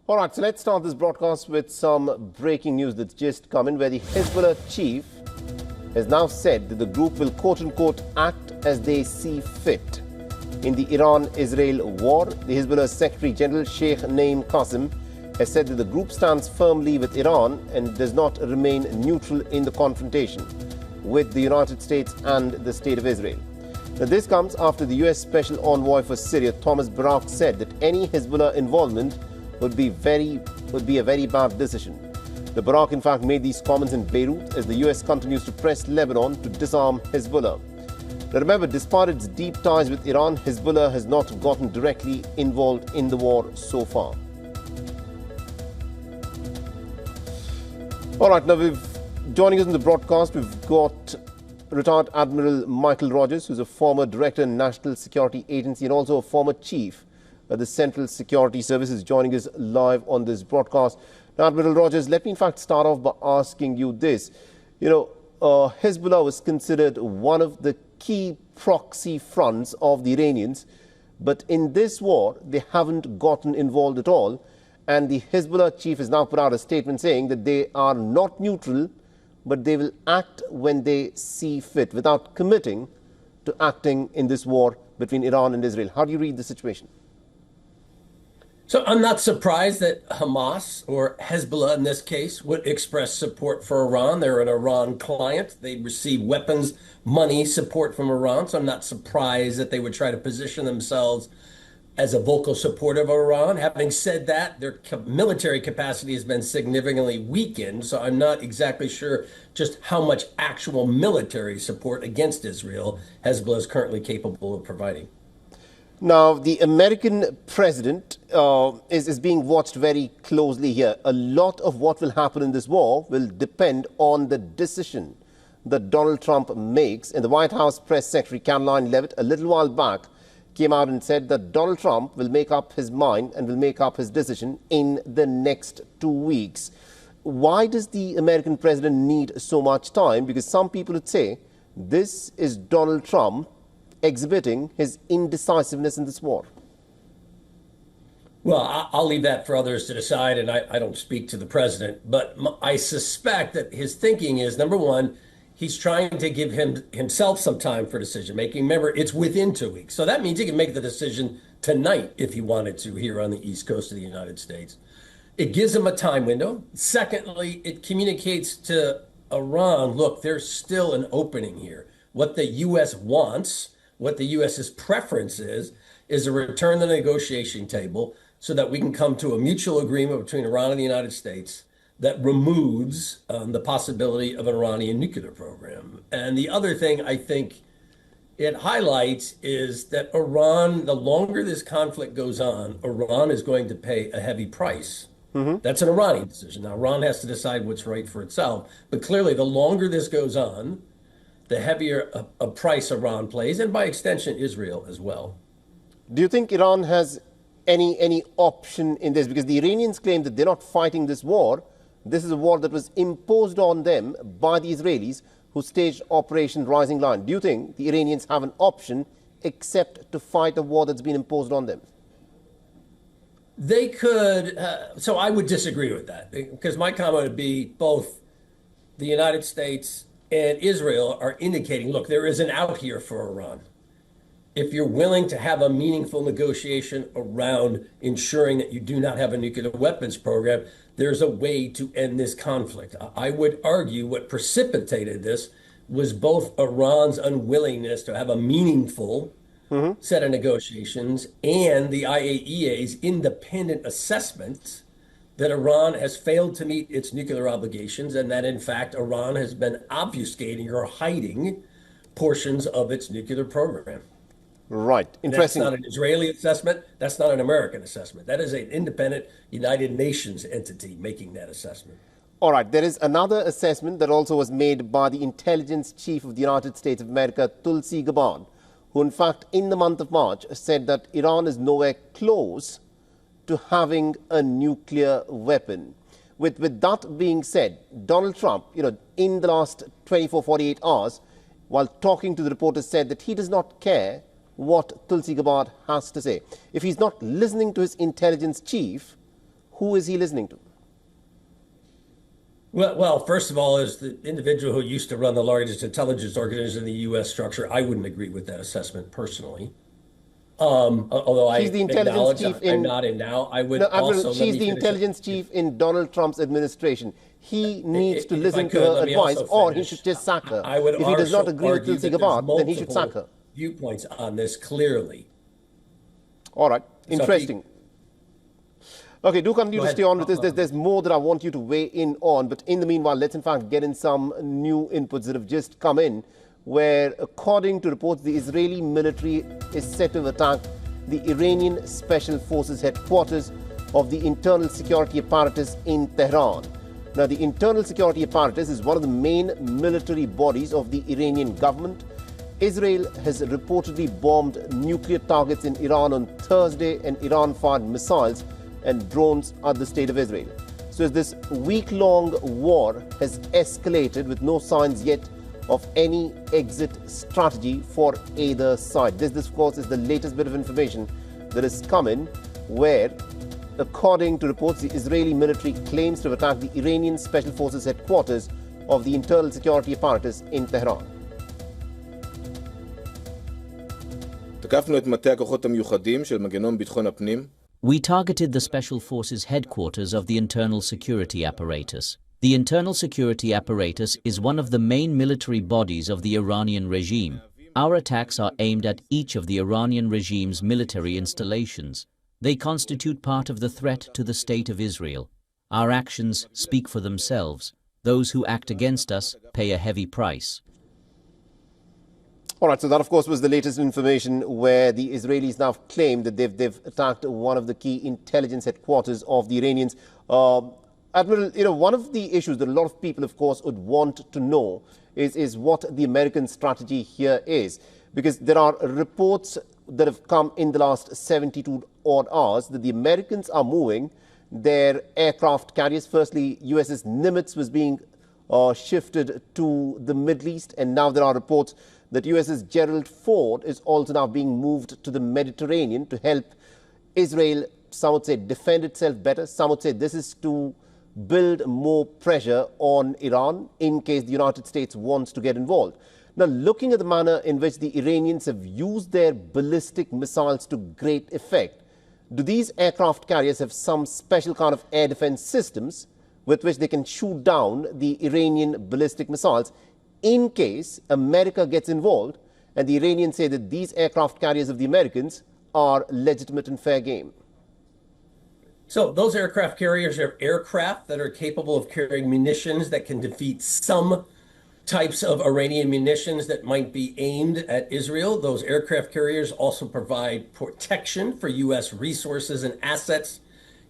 All right, so let's start this broadcast with some breaking news that's just come in, where the Hezbollah chief has now said that the group will quote-unquote act as they see fit. In the Iran-Israel war, the Hezbollah Secretary General Sheikh Naim Qassem has said that the group stands firmly with Iran and does not remain neutral in the confrontation with the United States and the State of Israel. Now, this comes after the US Special Envoy for Syria, Thomas Barak, said that any Hezbollah involvement would be a very bad decision. The Barak, in fact, made these comments in Beirut as the US continues to press Lebanon to disarm Hezbollah. Now, remember, despite its deep ties with Iran, Hezbollah has not gotten directly involved in the war so far. All right, now joining us in the broadcast, we've got retired Admiral Michael Rogers, who's a former director in National Security Agency and also a former chief the Central Security Services, joining us live on this broadcast. Now, Admiral Rogers, let me in fact start off by asking you this. Hezbollah was considered one of the key proxy fronts of the Iranians, but in this war, they haven't gotten involved at all. And the Hezbollah chief has now put out a statement saying that they are not neutral, but they will act when they see fit, without committing to acting in this war between Iran and Israel. How do you read the situation? So I'm not surprised that Hamas, or Hezbollah in this case, would express support for Iran. They're an Iran client. They receive weapons, money, support from Iran. So I'm not surprised that they would try to position themselves as a vocal supporter of Iran. Having said that, their military capacity has been significantly weakened. So I'm not exactly sure just how much actual military support against Israel Hezbollah is currently capable of providing. Now, the American president is being watched very closely here. A lot of what will happen in this war will depend on the decision that Donald Trump makes. And the White House Press Secretary Caroline Leavitt, a little while back, came out and said that Donald Trump will make up his mind and will make up his decision in the next 2 weeks. Why does the American president need so much time? Because some people would say this is Donald Trump exhibiting his indecisiveness in this war. Well, I'll leave that for others to decide, and I don't speak to the president, but I suspect that his thinking is, number one, he's trying to give himself some time for decision making. Remember, it's within 2 weeks. So that means he can make the decision tonight if he wanted to here on the East Coast of the United States. It gives him a time window. Secondly, it communicates to Iran, look, there's still an opening here. What the U.S. wants, what the U.S.'s preference is a return to the negotiation table so that we can come to a mutual agreement between Iran and the United States that removes the possibility of an Iranian nuclear program. And the other thing I think it highlights is that Iran, the longer this conflict goes on, Iran is going to pay a heavy price. That's an Iranian decision. Now, Iran has to decide what's right for itself. But clearly, the longer this goes on, the heavier a price Iran plays, and by extension, Israel as well. Do you think Iran has any option in this? Because the Iranians claim that they're not fighting this war. This is a war that was imposed on them by the Israelis, who staged Operation Rising Lion. Do you think the Iranians have an option except to fight a war that's been imposed on them? They could. So I would disagree with that, because my comment would be both the United States and Israel are indicating, look, there is an out here for Iran. If you're willing to have a meaningful negotiation around ensuring that you do not have a nuclear weapons program, there's a way to end this conflict. I would argue what precipitated this was both Iran's unwillingness to have a meaningful set of negotiations and the IAEA's independent assessment that Iran has failed to meet its nuclear obligations, and that, in fact, Iran has been obfuscating or hiding portions of its nuclear program. Right. Interesting. That's not an Israeli assessment. That's not an American assessment. That is an independent United Nations entity making that assessment. All right. There is another assessment that also was made by the intelligence chief of the United States of America, Tulsi Gabbard, who, in fact, in the month of March, said that Iran is nowhere close to having a nuclear weapon. With that being said, Donald Trump, in the last 24, 48 hours, while talking to the reporters, said that he does not care what Tulsi Gabbard has to say. If he's not listening to his intelligence chief, Who is he listening to? Well, first of all, as the individual who used to run the largest intelligence organization in the U.S. structure, I wouldn't agree with that assessment personally. Although I She's the intelligence acknowledge chief I'm not in now, I would No, also she's the intelligence chief in Donald Trump's administration. He needs to listen to her advice, or he should just sack her. I would If he does not agree with argue Tulsi that there's Gabbard, then he should sack her. multiple viewpoints on this clearly. All right, So if interesting. Okay, do continue Go to ahead. stay on with this. There's more that I want you to weigh in on, but in the meanwhile, let's in fact get in some new inputs that have just come in, where according to reports, the Israeli military is set to attack the Iranian Special Forces headquarters of the internal security apparatus in Tehran. Now, the internal security apparatus is one of the main military bodies of the Iranian government. Israel has reportedly bombed nuclear targets in Iran on Thursday, and Iran fired missiles and drones at the state of Israel. So as this week-long war has escalated with no signs yet of any exit strategy for either side. This, of course, is the latest bit of information that has come in, where, according to reports, the Israeli military claims to have attacked the Iranian Special Forces headquarters of the internal security apparatus in Tehran. תקפנו את מטה הכוחות המיוחדים של מנגנון ביטחון הפנים. We targeted the Special Forces headquarters of the internal security apparatus. The internal security apparatus is one of the main military bodies of the Iranian regime. Our attacks are aimed at each of the Iranian regime's military installations. They constitute part of the threat to the state of Israel. Our actions speak for themselves. Those who act against us pay a heavy price. All right, so that, of course, was the latest information, where the Israelis now claim that they've attacked one of the key intelligence headquarters of the Iranians. Admiral, one of the issues that a lot of people, of course, would want to know is what the American strategy here is. Because there are reports that have come in the last 72 odd hours that the Americans are moving their aircraft carriers. Firstly, USS Nimitz was being shifted to the Middle East, and now there are reports that USS Gerald Ford is also now being moved to the Mediterranean to help Israel, some would say, defend itself better. Some would say this is to build more pressure on Iran in case the United States wants to get involved. Now, looking at the manner in which the Iranians have used their ballistic missiles to great effect, do these aircraft carriers have some special kind of air defense systems with which they can shoot down the Iranian ballistic missiles in case America gets involved and the Iranians say that these aircraft carriers of the Americans are legitimate and fair game? So those aircraft carriers are aircraft that are capable of carrying munitions that can defeat some types of Iranian munitions that might be aimed at Israel. Those aircraft carriers also provide protection for U.S. resources and assets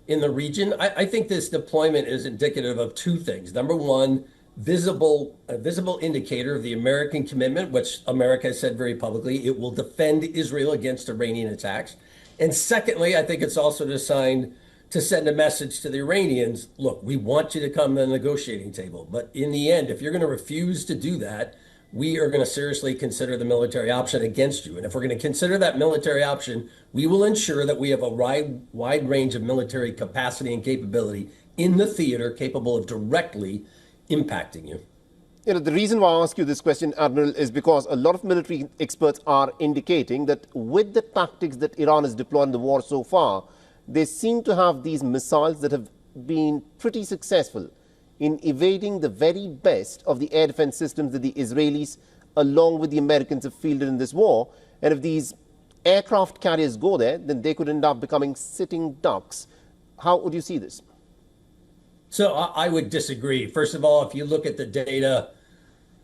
in the region. I think this deployment is indicative of two things. Number one, a visible indicator of the American commitment, which America has said very publicly, it will defend Israel against Iranian attacks. And secondly, I think it's also designed to send a message to the Iranians, look, we want you to come to the negotiating table. But in the end, if you're going to refuse to do that, we are going to seriously consider the military option against you. And if we're going to consider that military option, we will ensure that we have a wide range of military capacity and capability in the theater capable of directly impacting you. The reason why I ask you this question, Admiral, is because a lot of military experts are indicating that with the tactics that Iran has deployed in the war so far, they seem to have these missiles that have been pretty successful in evading the very best of the air defense systems that the Israelis, along with the Americans, have fielded in this war. And if these aircraft carriers go there, then they could end up becoming sitting ducks. How would you see this? So I would disagree. First of all, if you look at the data,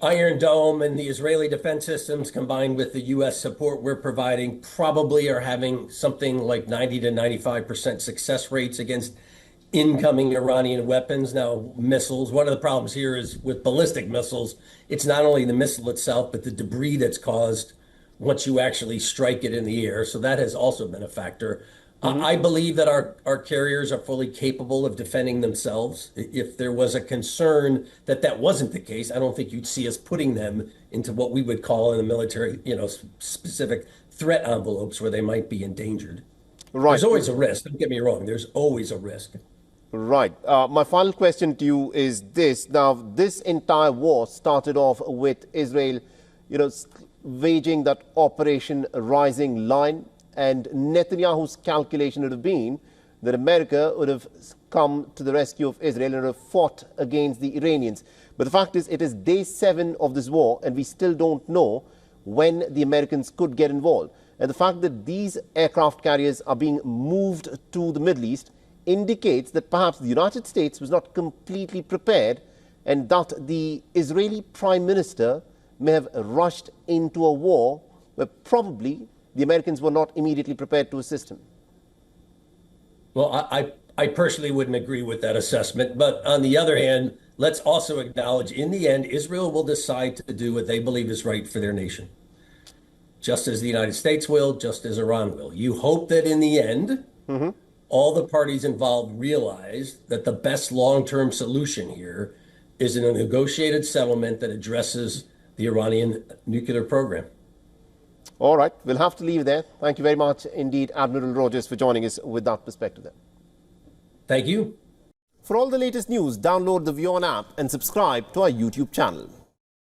Iron Dome and the Israeli defense systems combined with the U.S. support we're providing probably are having something like 90 to 95% success rates against incoming Iranian weapons. Now, missiles, one of the problems here is with ballistic missiles, it's not only the missile itself, but the debris that's caused once you actually strike it in the air. So that has also been a factor. I believe that our carriers are fully capable of defending themselves. If there was a concern that that wasn't the case, I don't think you'd see us putting them into what we would call in the military, specific threat envelopes where they might be endangered. Right. There's always a risk. Don't get me wrong. There's always a risk. Right. My final question to you is this. Now, this entire war started off with Israel, waging that Operation Rising Lion, and Netanyahu's calculation would have been that America would have come to the rescue of Israel and would have fought against the Iranians. But the fact is, it is day 7 of this war, and we still don't know when the Americans could get involved. And the fact that these aircraft carriers are being moved to the Middle East indicates that perhaps the United States was not completely prepared, and that the Israeli Prime Minister may have rushed into a war where probably the Americans were not immediately prepared to assist him. Well, I personally wouldn't agree with that assessment. But on the other hand, let's also acknowledge in the end, Israel will decide to do what they believe is right for their nation, just as the United States will, just as Iran will. You hope that in the end, all the parties involved realize that the best long-term solution here is in a negotiated settlement that addresses the Iranian nuclear program. All right, we'll have to leave there. Thank you very much indeed, Admiral Rogers, for joining us with that perspective there. Thank you. For all the latest news, download the WION app and subscribe to our YouTube channel.